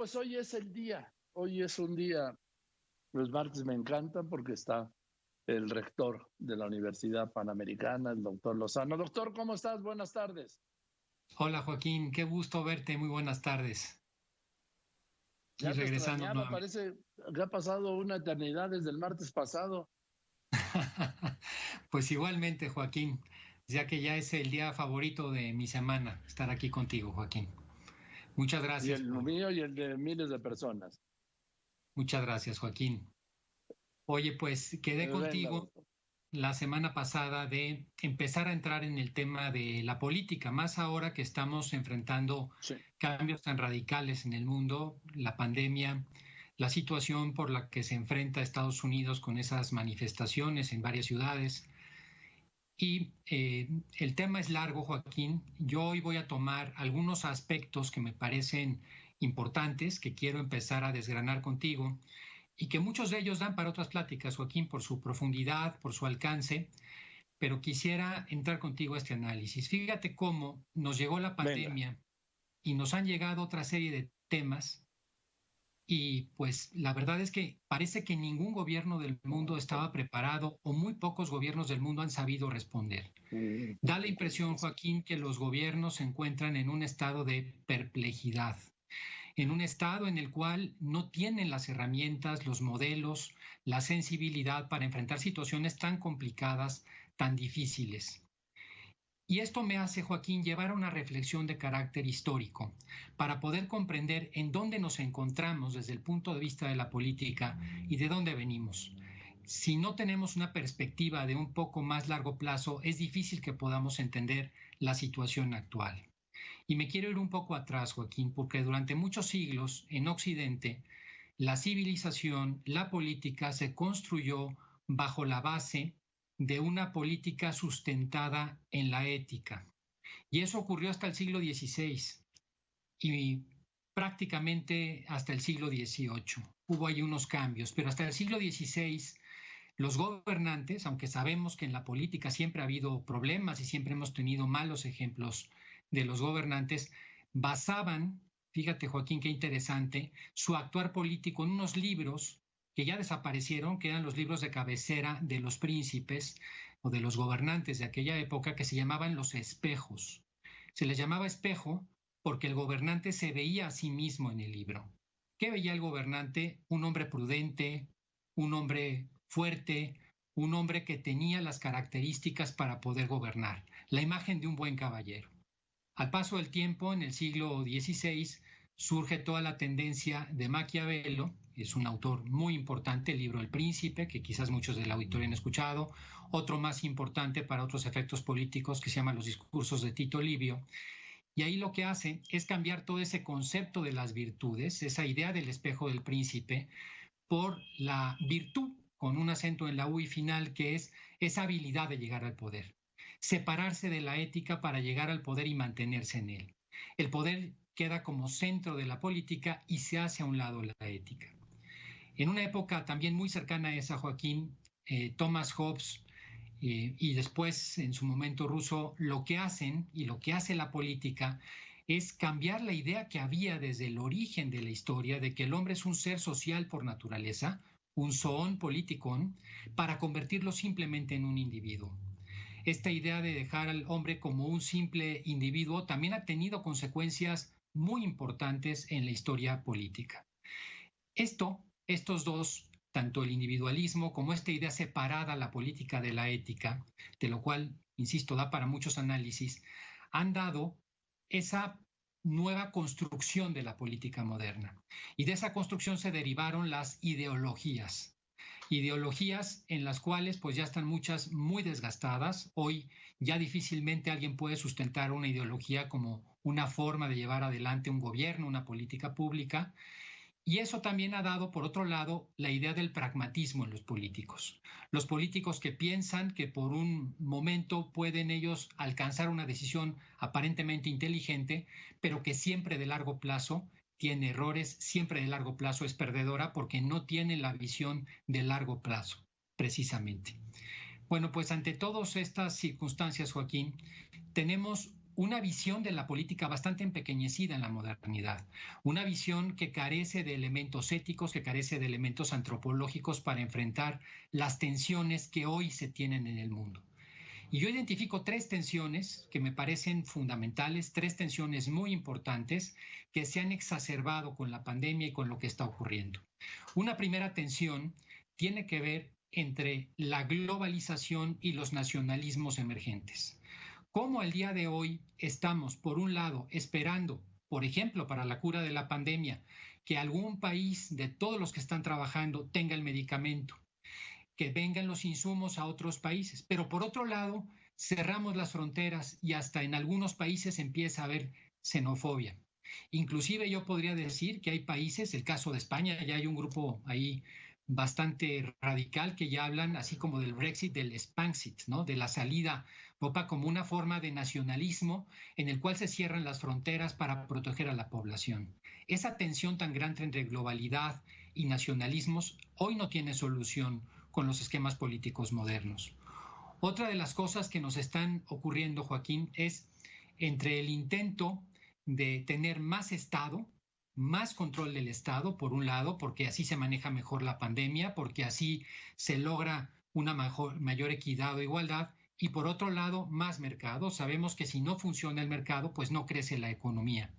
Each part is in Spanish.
pues hoy es el día. Hoy es un día, los martes me encantan porque está el rector de la Universidad Panamericana, el doctor Lozano. Doctor, ¿cómo estás? Buenas tardes. Hola Joaquín, qué gusto verte, muy buenas tardes. Aquí Ya te regresando extrañaba, nuevamente. parece que ha pasado una eternidad desde el martes pasado. Pues igualmente Joaquín, ya que ya es el día favorito de mi semana, estar aquí contigo Joaquín. Muchas Y gracias el por, mío y el de miles de personas. muchas gracias Joaquín. Oye, pues quedé Venga, contigo doctor. la semana pasada de empezar a entrar en el tema de la política, más ahora que estamos enfrentando Sí. cambios tan radicales en el mundo, la pandemia, la situación por la que se enfrenta Estados Unidos con esas manifestaciones en varias ciudades. Y el tema es largo, Joaquín. Yo hoy voy a tomar algunos aspectos que me parecen importantes, que quiero empezar a desgranar contigo y que muchos de ellos dan para otras pláticas, Joaquín, por su profundidad, por su alcance, pero quisiera entrar contigo a este análisis. Fíjate cómo nos llegó la Venga. pandemia y nos han llegado otra serie de temas y pues la verdad es que parece que ningún gobierno del mundo estaba preparado o muy pocos gobiernos del mundo han sabido responder. Da la impresión, Joaquín, que los gobiernos se encuentran en un estado de perplejidad, en un estado en el cual no tienen las herramientas, los modelos, la sensibilidad para enfrentar situaciones tan complicadas, tan difíciles. Y esto me hace, Joaquín, llevar a una reflexión de carácter histórico para poder comprender en dónde nos encontramos desde el punto de vista de la política y de dónde venimos. Si no tenemos una perspectiva de un poco más largo plazo, es difícil que podamos entender la situación actual. Y me quiero ir un poco atrás, Joaquín, porque durante muchos siglos en Occidente, la civilización, la política se construyó bajo la base de una política sustentada en la ética. Y eso ocurrió hasta el siglo XVI y prácticamente hasta el siglo XVIII. Hubo ahí unos cambios, pero hasta el siglo XVI los gobernantes, aunque sabemos que en la política siempre ha habido problemas y siempre hemos tenido malos ejemplos de los gobernantes, basaban, fíjate Joaquín, qué interesante, su actuar político en unos libros que ya desaparecieron, que eran los libros de cabecera de los príncipes o de los gobernantes de aquella época, que se llamaban los espejos. Se les llamaba espejo porque el gobernante se veía a sí mismo en el libro. ¿Qué veía el gobernante? Un hombre prudente, un hombre fuerte, un hombre que tenía las características para poder gobernar, la imagen de un buen caballero. Al paso del tiempo, en el siglo XVI, surge toda la tendencia de Maquiavelo, es un autor muy importante, el libro El Príncipe, que quizás muchos del auditorio han escuchado, otro más importante para otros efectos políticos que se llama Los discursos de Tito Livio, y ahí lo que hace es cambiar todo ese concepto de las virtudes, esa idea del espejo del príncipe, por la virtud, con un acento en la U y final, que es esa habilidad de llegar al poder. Separarse de la ética para llegar al poder y mantenerse en él. El poder queda como centro de la política y se hace a un lado la ética. En una época también muy cercana a esa, Joaquín, Thomas Hobbes y después en su momento Rousseau, lo que hacen y lo que hace la política es cambiar la idea que había desde el origen de la historia de que el hombre es un ser social por naturaleza, un zoon politikon, para convertirlo simplemente en un individuo. Esta idea de dejar al hombre como un simple individuo también ha tenido consecuencias muy importantes en la historia política. Estos dos, tanto el individualismo como esta idea separada, la política de la ética, de lo cual, insisto, da para muchos análisis, han dado esa nueva construcción de la política moderna. Y de esa construcción se derivaron las ideologías en las cuales pues ya están muchas muy desgastadas. Hoy ya difícilmente alguien puede sustentar una ideología como una forma de llevar adelante un gobierno, una política pública. Y eso también ha dado, por otro lado, la idea del pragmatismo en los políticos. Los políticos que piensan que por un momento pueden ellos alcanzar una decisión aparentemente inteligente, pero que siempre de largo plazo tiene errores, siempre de largo plazo es perdedora porque no tiene la visión de largo plazo, precisamente. Bueno, pues ante todas estas circunstancias, Joaquín, tenemos una visión de la política bastante empequeñecida en la modernidad, una visión que carece de elementos éticos, que carece de elementos antropológicos para enfrentar las tensiones que hoy se tienen en el mundo. Y yo identifico tres tensiones que me parecen fundamentales, tres tensiones muy importantes que se han exacerbado con la pandemia y con lo que está ocurriendo. Una primera tensión tiene que ver entre la globalización y los nacionalismos emergentes. Cómo al día de hoy estamos, por un lado, esperando, por ejemplo, para la cura de la pandemia, que algún país de todos los que están trabajando tenga el medicamento, que vengan los insumos a otros países. Pero por otro lado, cerramos las fronteras y hasta en algunos países empieza a haber xenofobia. Inclusive yo podría decir que hay países, el caso de España, ya hay un grupo ahí bastante radical que ya hablan así como del Brexit, del Spanxit, ¿no? De la salida Europa como una forma de nacionalismo en el cual se cierran las fronteras para proteger a la población. Esa tensión tan grande entre globalidad y nacionalismos hoy no tiene solución con los esquemas políticos modernos. Otra de las cosas que nos están ocurriendo, Joaquín, es entre el intento de tener más Estado, más control del Estado, por un lado, porque así se maneja mejor la pandemia, porque así se logra una mayor equidad o igualdad, y por otro lado, más mercado. Sabemos que si no funciona el mercado, pues no crece la economía.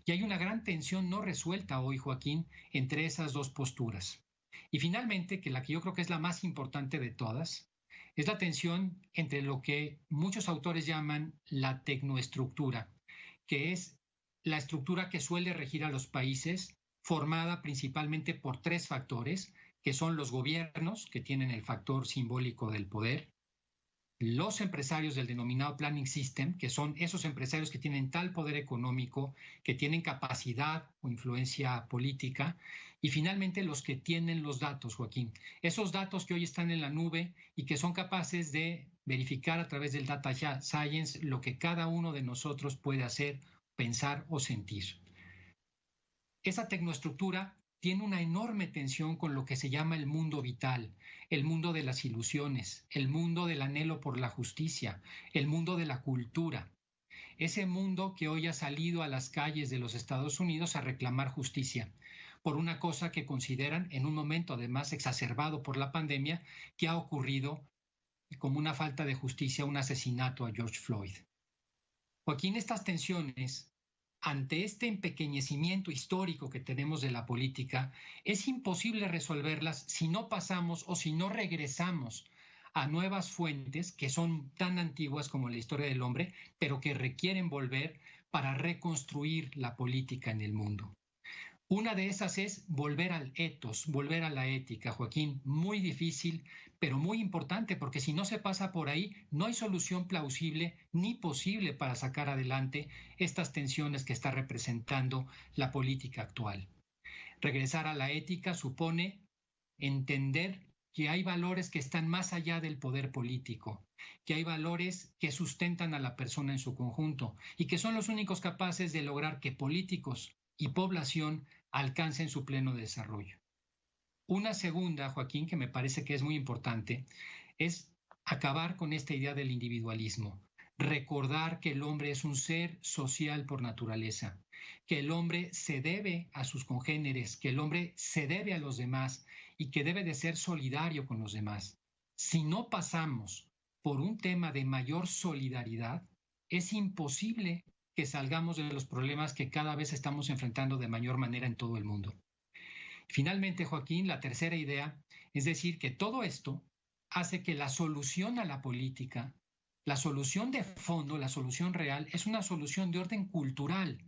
Y hay una gran tensión no resuelta hoy, Joaquín, entre esas dos posturas. Y finalmente, que la que yo creo que es la más importante de todas, es la tensión entre lo que muchos autores llaman la tecnoestructura, que es la estructura que suele regir a los países, formada principalmente por tres factores, que son los gobiernos, que tienen el factor simbólico del poder, los empresarios del denominado planning system, que son esos empresarios que tienen tal poder económico, que tienen capacidad o influencia política, y finalmente los que tienen los datos, Joaquín. Esos datos que hoy están en la nube y que son capaces de verificar a través del data science lo que cada uno de nosotros puede hacer, pensar o sentir. Esa tecnoestructura tiene una enorme tensión con lo que se llama el mundo vital, el mundo de las ilusiones, el mundo del anhelo por la justicia, el mundo de la cultura. Ese mundo que hoy ha salido a las calles de los Estados Unidos a reclamar justicia por una cosa que consideran, en un momento además exacerbado por la pandemia, que ha ocurrido como una falta de justicia, un asesinato a George Floyd. Joaquín, estas tensiones ante este empequeñecimiento histórico que tenemos de la política, es imposible resolverlas si no pasamos o si no regresamos a nuevas fuentes que son tan antiguas como la historia del hombre, pero que requieren volver para reconstruir la política en el mundo. Una de esas es volver al ethos, volver a la ética, Joaquín, muy difícil, pero muy importante, porque si no se pasa por ahí, no hay solución plausible ni posible para sacar adelante estas tensiones que está representando la política actual. Regresar a la ética supone entender que hay valores que están más allá del poder político, que hay valores que sustentan a la persona en su conjunto y que son los únicos capaces de lograr que políticos y población alcancen su pleno desarrollo. Una segunda, Joaquín, que me parece que es muy importante, es acabar con esta idea del individualismo. Recordar que el hombre es un ser social por naturaleza, que el hombre se debe a sus congéneres, que el hombre se debe a los demás y que debe de ser solidario con los demás. Si no pasamos por un tema de mayor solidaridad, es imposible que salgamos de los problemas que cada vez estamos enfrentando de mayor manera en todo el mundo. Finalmente, Joaquín, la tercera idea es decir que todo esto hace que la solución a la política, la solución de fondo, la solución real, es una solución de orden cultural,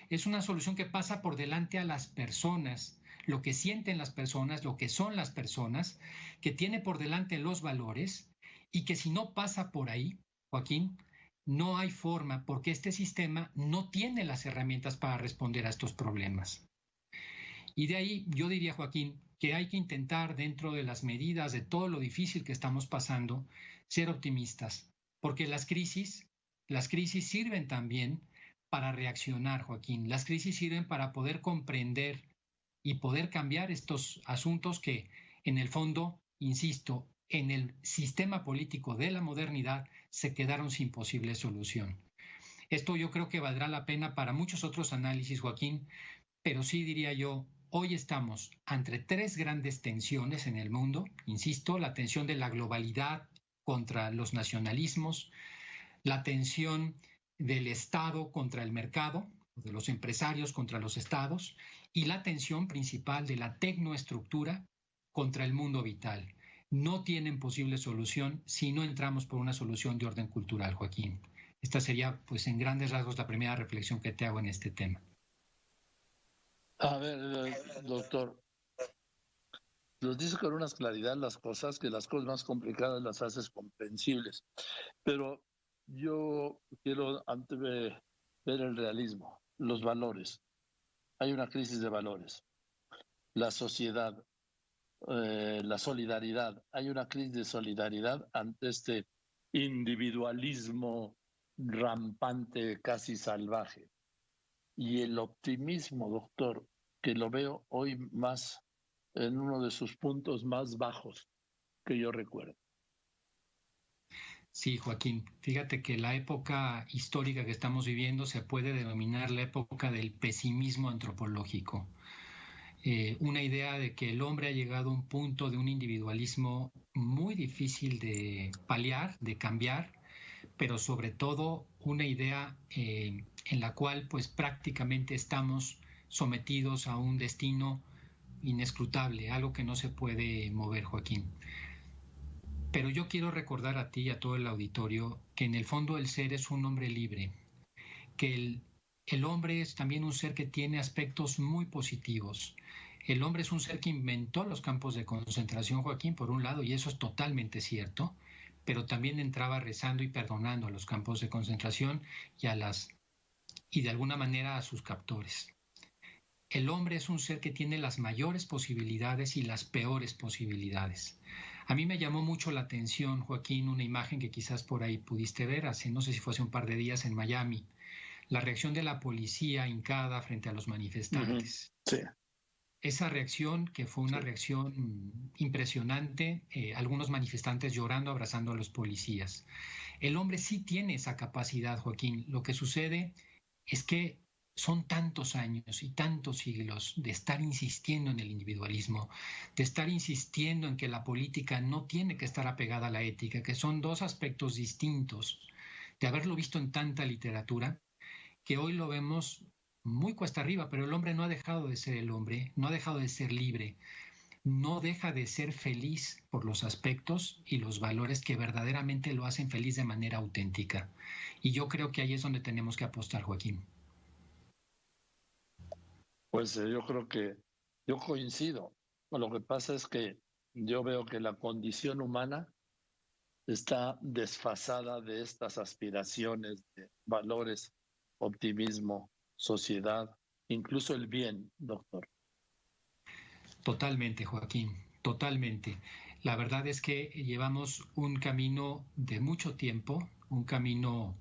es una solución que pasa por delante a las personas, lo que sienten las personas, lo que son las personas, que tiene por delante los valores y que si no pasa por ahí, Joaquín, no hay forma porque este sistema no tiene las herramientas para responder a estos problemas. Y de ahí yo diría, Joaquín, que hay que intentar dentro de las medidas de todo lo difícil que estamos pasando, ser optimistas, porque las crisis sirven también para reaccionar, Joaquín. Las crisis sirven para poder comprender y poder cambiar estos asuntos que, en el fondo, insisto, en el sistema político de la modernidad se quedaron sin posible solución. Esto yo creo que valdrá la pena para muchos otros análisis, Joaquín, pero sí diría yo, hoy estamos ante tres grandes tensiones en el mundo, insisto, la tensión de la globalidad contra los nacionalismos, la tensión del Estado contra el mercado, de los empresarios contra los estados, y la tensión principal de la tecnoestructura contra el mundo vital. No tienen posible solución si no entramos por una solución de orden cultural, Joaquín. Esta sería, pues, en grandes rasgos la primera reflexión que te hago en este tema. A ver, doctor, nos dice con una claridad las cosas, que las cosas más complicadas las haces comprensibles. Pero yo quiero antes ver el realismo, los valores. Hay una crisis de valores. La sociedad, la solidaridad. Hay una crisis de solidaridad ante este individualismo rampante, casi salvaje. Y el optimismo, doctor, que lo veo hoy más en uno de sus puntos más bajos que yo recuerdo. Sí, Joaquín, fíjate que la época histórica que estamos viviendo se puede denominar la época del pesimismo antropológico. Una idea de que el hombre ha llegado a un punto de un individualismo muy difícil de paliar, de cambiar, pero sobre todo una idea en la cual pues prácticamente estamos sometidos a un destino inescrutable, algo que no se puede mover, Joaquín. Pero yo quiero recordar a ti y a todo el auditorio que en el fondo el ser es un hombre libre, que el hombre es también un ser que tiene aspectos muy positivos. El hombre es un ser que inventó los campos de concentración, Joaquín, por un lado, y eso es totalmente cierto, pero también entraba rezando y perdonando a los campos de concentración y de alguna manera a sus captores. El hombre es un ser que tiene las mayores posibilidades y las peores posibilidades. A mí me llamó mucho la atención, Joaquín, una imagen que quizás por ahí pudiste ver hace, no sé si fue hace un par de días en Miami, la reacción de la policía hincada frente a los manifestantes. Sí. Esa reacción, que fue una reacción impresionante, algunos manifestantes llorando, abrazando a los policías. El hombre sí tiene esa capacidad, Joaquín. Lo que sucede es que son tantos años y tantos siglos de estar insistiendo en el individualismo, de estar insistiendo en que la política no tiene que estar apegada a la ética, que son dos aspectos distintos, de haberlo visto en tanta literatura, que hoy lo vemos muy cuesta arriba, pero el hombre no ha dejado de ser el hombre, no ha dejado de ser libre, no deja de ser feliz por los aspectos y los valores que verdaderamente lo hacen feliz de manera auténtica. Y yo creo que ahí es donde tenemos que apostar, Joaquín. Pues yo creo que yo coincido. Lo que pasa es que yo veo que la condición humana está desfasada de estas aspiraciones de valores, optimismo, sociedad, incluso el bien, doctor. Totalmente, Joaquín, totalmente. La verdad es que llevamos un camino de mucho tiempo, un camino,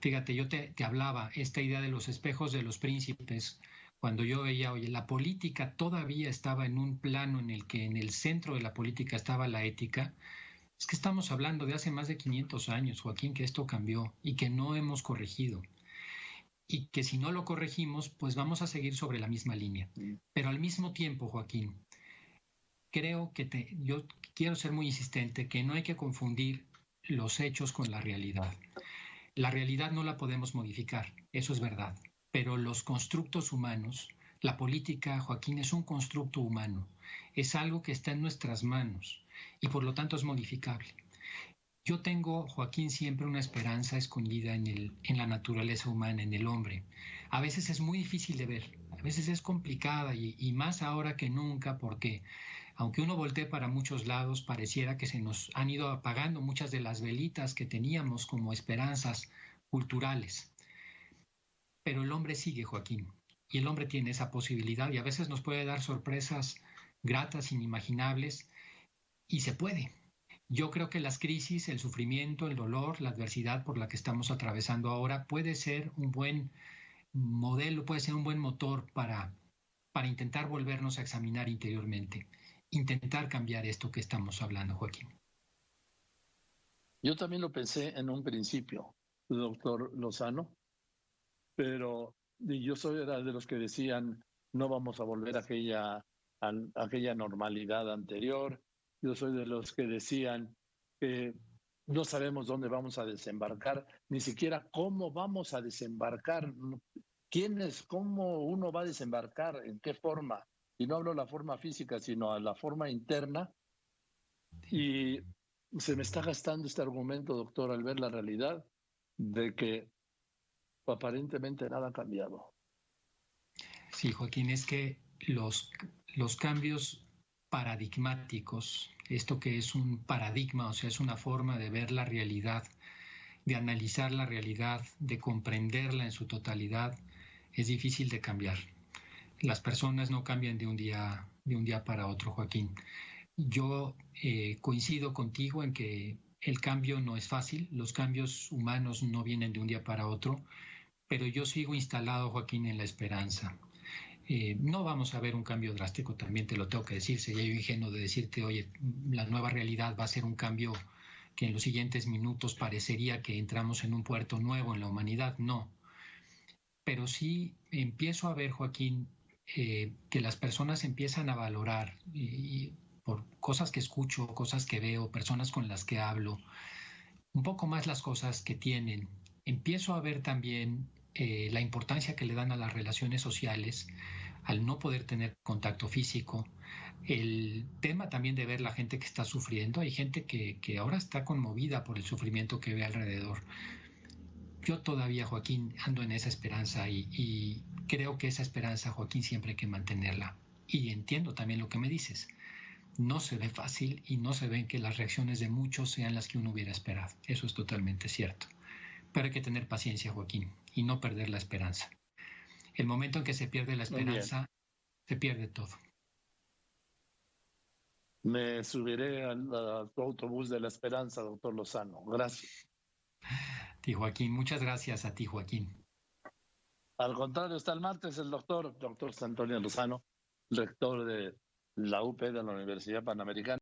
fíjate, yo te hablaba, esta idea de los espejos de los príncipes, cuando yo veía, oye, la política todavía estaba en un plano en el que en el centro de la política estaba la ética. Es que estamos hablando de hace más de 500 años, Joaquín, que esto cambió y que no hemos corregido. Y que si no lo corregimos, pues vamos a seguir sobre la misma línea. Pero al mismo tiempo, Joaquín, creo que yo quiero ser muy insistente que no hay que confundir los hechos con la realidad. La realidad no la podemos modificar, eso es verdad, pero los constructos humanos, la política, Joaquín, es un constructo humano, es algo que está en nuestras manos y por lo tanto es modificable. Yo tengo, Joaquín, siempre una esperanza escondida en la naturaleza humana, en el hombre. A veces es muy difícil de ver, a veces es complicada y más ahora que nunca porque aunque uno voltee para muchos lados, pareciera que se nos han ido apagando muchas de las velitas que teníamos como esperanzas culturales. Pero el hombre sigue, Joaquín, y el hombre tiene esa posibilidad y a veces nos puede dar sorpresas gratas, inimaginables, y se puede. Yo creo que las crisis, el sufrimiento, el dolor, la adversidad por la que estamos atravesando ahora puede ser un buen modelo, puede ser un buen motor para intentar volvernos a examinar interiormente, intentar cambiar esto que estamos hablando, Joaquín. Yo también lo pensé en un principio, doctor Lozano, pero era de los que decían, no vamos a volver a aquella normalidad anterior. Yo soy de los que decían que no sabemos dónde vamos a desembarcar, ni siquiera cómo vamos a desembarcar, cómo uno va a desembarcar, en qué forma. Y no hablo de la forma física, sino a la forma interna. Y se me está gastando este argumento, doctor, al ver la realidad de que aparentemente nada ha cambiado. Sí, Joaquín, es que los cambios paradigmáticos, esto que es un paradigma, o sea, es una forma de ver la realidad, de analizar la realidad, de comprenderla en su totalidad, es difícil de cambiar. Las personas no cambian de un día para otro, Joaquín. Yo coincido contigo en que el cambio no es fácil, los cambios humanos no vienen de un día para otro, pero yo sigo instalado, Joaquín, en la esperanza. No vamos a ver un cambio drástico, también te lo tengo que decir, sería yo ingenuo de decirte, oye, la nueva realidad va a ser un cambio que en los siguientes minutos parecería que entramos en un puerto nuevo en la humanidad, no. Pero sí empiezo a ver, Joaquín, que las personas empiezan a valorar y por cosas que escucho, cosas que veo, personas con las que hablo, un poco más las cosas que tienen. Empiezo a ver también la importancia que le dan a las relaciones sociales, al no poder tener contacto físico, el tema también de ver la gente que está sufriendo. Hay gente que ahora está conmovida por el sufrimiento que ve alrededor. Yo todavía, Joaquín, ando en esa esperanza y creo que esa esperanza, Joaquín, siempre hay que mantenerla. Y entiendo también lo que me dices. No se ve fácil y no se ven que las reacciones de muchos sean las que uno hubiera esperado. Eso es totalmente cierto. Pero hay que tener paciencia, Joaquín, y no perder la esperanza. El momento en que se pierde la Bien, esperanza, se pierde todo. me subiré al autobús de la esperanza, doctor Lozano. Gracias. Ti, Joaquín, muchas gracias a ti, Joaquín. Al contrario, está el martes el doctor Antonio Lozano, rector de la UP de la Universidad Panamericana.